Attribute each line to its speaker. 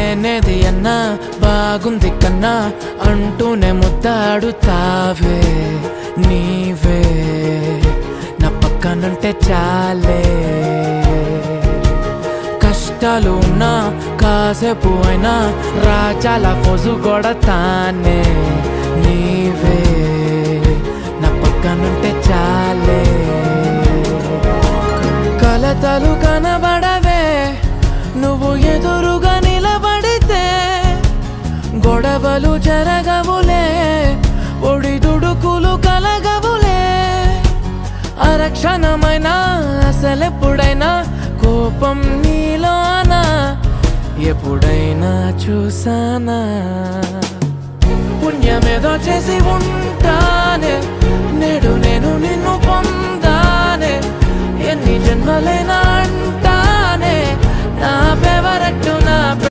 Speaker 1: లేనేది అన్నా బాగుంది కన్నా అంటూనే ముద్దాడుతావే నీవే నా పక్కనుంటే చాలే కష్టాలు ఉన్నా కాసేపు అయినా రాజాల ఫోజు కొడతానే నీవే నా పక్కనుంటే చాలే కలతలు కనబడవే నువ్వు ఎదురుగా నిలబడితే గొడవలు జరగవులే ఒడిదుడుకులు కలగవులే అరక్షణమైనా అసలెప్పుడైనా కోపం నీలోనా ఎప్పుడైనా చూసానా పుణ్యమేదో చేసి ఉంటానే నేడు నేను నిన్ను పొందానే ఎన్ని జన్మలైనా